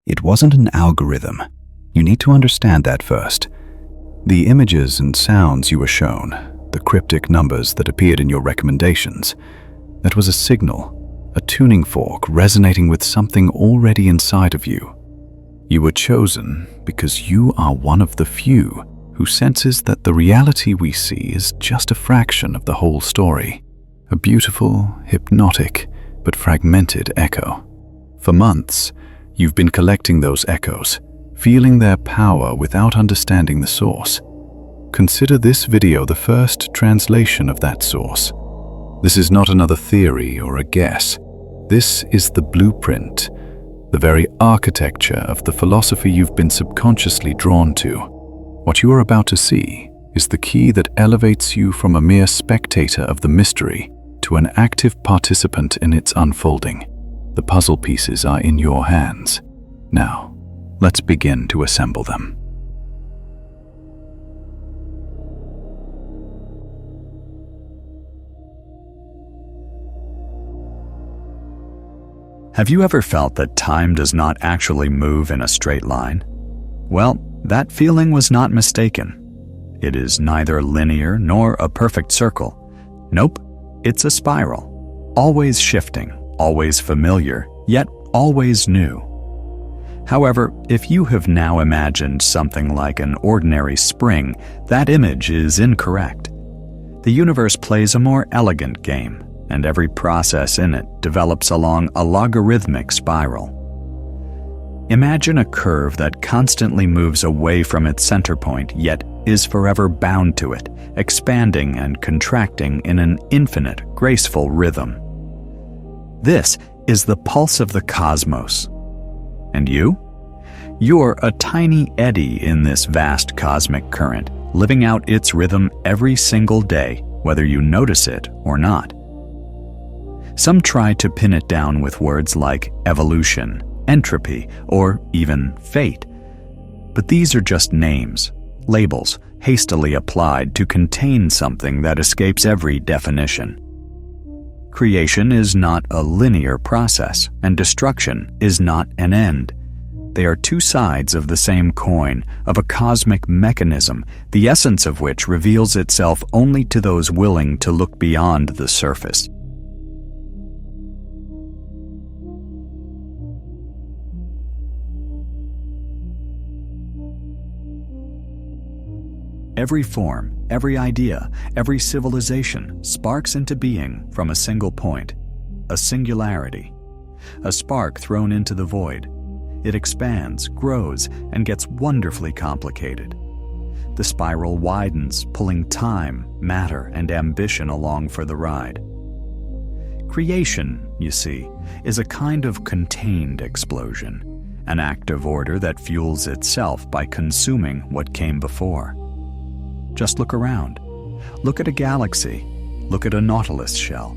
It wasn't an algorithm. You need to understand that first. The images and sounds you were shown, the cryptic numbers that appeared in your recommendations, that was a signal, a tuning fork resonating with something already inside of you. You were chosen because you are one of the few who senses that the reality we see is just a fraction of the whole story, a beautiful, hypnotic, but fragmented echo. For months, you've been collecting those echoes, feeling their power without understanding the source. Consider this video the first translation of that source. This is not another theory or a guess. This is the blueprint, the very architecture of the philosophy you've been subconsciously drawn to. What you are about to see is the key that elevates you from a mere spectator of the mystery to an active participant in its unfolding. The puzzle pieces are in your hands. Now, let's begin to assemble them. Have you ever felt that time does not actually move in a straight line? Well, that feeling was not mistaken. It is neither linear nor a perfect circle. Nope, it's a spiral, always shifting, always familiar, yet always new. However, if you have now imagined something like an ordinary spring, that image is incorrect. The universe plays a more elegant game, and every process in it develops along a logarithmic spiral. Imagine a curve that constantly moves away from its center point, yet is forever bound to it, expanding and contracting in an infinite, graceful rhythm. This is the pulse of the cosmos. And you? You're a tiny eddy in this vast cosmic current, living out its rhythm every single day, whether you notice it or not. Some try to pin it down with words like evolution, entropy, or even fate. But these are just names, labels, hastily applied to contain something that escapes every definition. Creation is not a linear process, and destruction is not an end. They are two sides of the same coin, of a cosmic mechanism, the essence of which reveals itself only to those willing to look beyond the surface. Every form, every idea, every civilization sparks into being from a single point, a singularity, a spark thrown into the void. It expands, grows, and gets wonderfully complicated. The spiral widens, pulling time, matter, and ambition along for the ride. Creation, you see, is a kind of contained explosion, an act of order that fuels itself by consuming what came before. Just look around. Look at a galaxy. Look at a nautilus shell.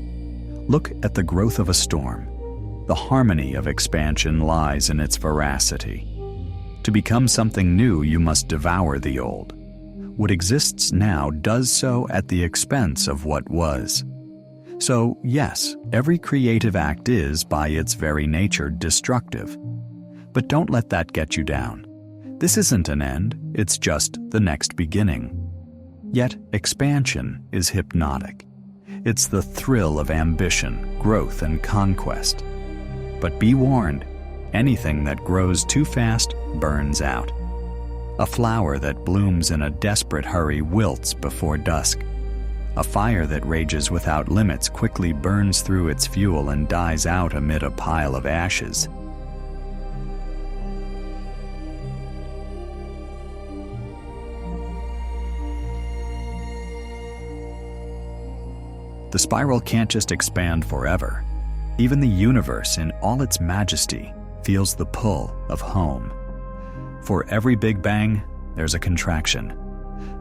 Look at the growth of a storm. The harmony of expansion lies in its veracity. To become something new, you must devour the old. What exists now does so at the expense of what was. So, yes, every creative act is, by its very nature, destructive. But don't let that get you down. This isn't an end, it's just the next beginning. Yet, expansion is hypnotic. It's the thrill of ambition, growth, and conquest. But be warned, anything that grows too fast burns out. A flower that blooms in a desperate hurry wilts before dusk. A fire that rages without limits quickly burns through its fuel and dies out amid a pile of ashes. The spiral can't just expand forever. Even the universe, in all its majesty, feels the pull of home. For every big bang, there's a contraction.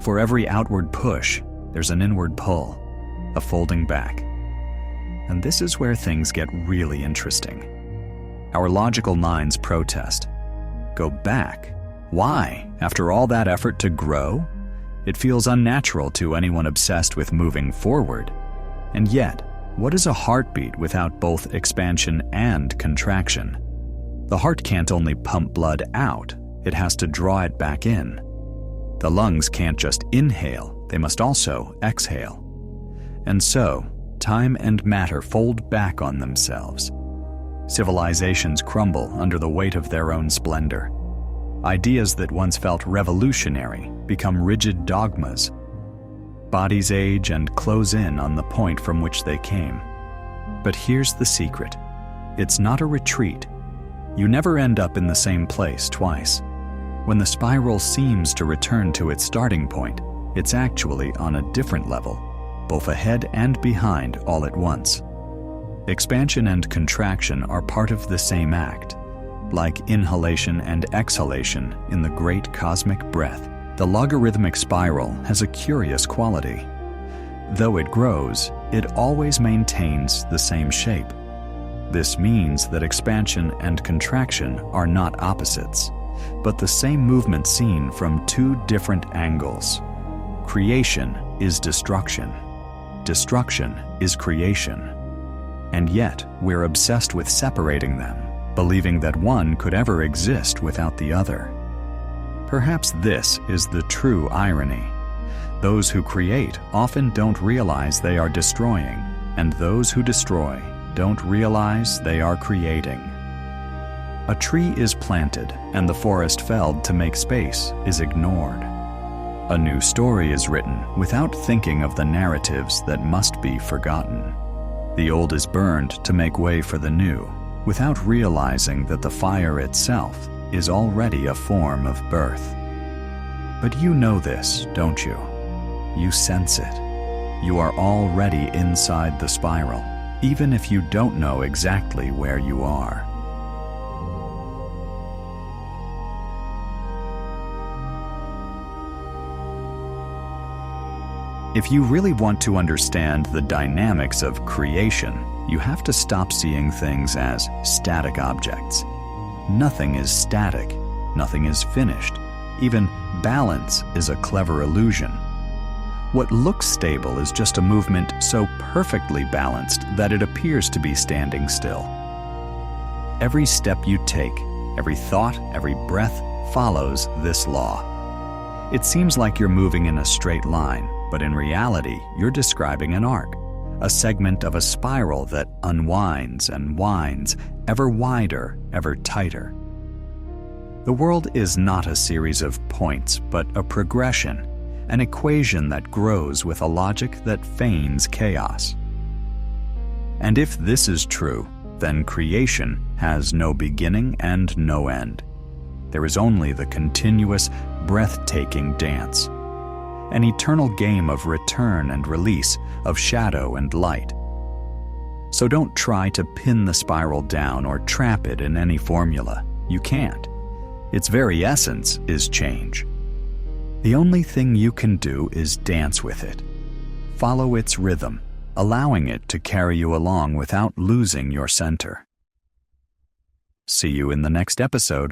For every outward push, there's an inward pull, a folding back. And this is where things get really interesting. Our logical minds protest. Go back? Why? After all that effort to grow? It feels unnatural to anyone obsessed with moving forward. And yet, what is a heartbeat without both expansion and contraction? The heart can't only pump blood out, it has to draw it back in. The lungs can't just inhale, they must also exhale. And so, time and matter fold back on themselves. Civilizations crumble under the weight of their own splendor. Ideas that once felt revolutionary become rigid dogmas. Bodies age and close in on the point from which they came. But here's the secret. It's not a retreat. You never end up in the same place twice. When the spiral seems to return to its starting point, it's actually on a different level, both ahead and behind all at once. Expansion and contraction are part of the same act. Like inhalation and exhalation in the great cosmic breath, the logarithmic spiral has a curious quality. Though it grows, it always maintains the same shape. This means that expansion and contraction are not opposites, but the same movement seen from two different angles. Creation is destruction. Destruction is creation. And yet, we're obsessed with separating them, believing that one could ever exist without the other. Perhaps this is the true irony. Those who create often don't realize they are destroying, and those who destroy don't realize they are creating. A tree is planted, and the forest felled to make space is ignored. A new story is written without thinking of the narratives that must be forgotten. The old is burned to make way for the new, without realizing that the fire itself is already a form of birth. But you know this, don't you? You sense it. You are already inside the spiral, even if you don't know exactly where you are. If you really want to understand the dynamics of creation, you have to stop seeing things as static objects. Nothing is static. Nothing is finished. Even balance is a clever illusion. What looks stable is just a movement so perfectly balanced that it appears to be standing still. Every step you take, every thought, every breath follows this law. It seems like you're moving in a straight line, but in reality, you're describing an arc, a segment of a spiral that unwinds and winds, ever wider, ever tighter. The world is not a series of points, but a progression, an equation that grows with a logic that feigns chaos. And if this is true, then creation has no beginning and no end. There is only the continuous, breathtaking dance, an eternal game of return and release, of shadow and light. So don't try to pin the spiral down or trap it in any formula. You can't. Its very essence is change. The only thing you can do is dance with it. Follow its rhythm, allowing it to carry you along without losing your center. See you in the next episode.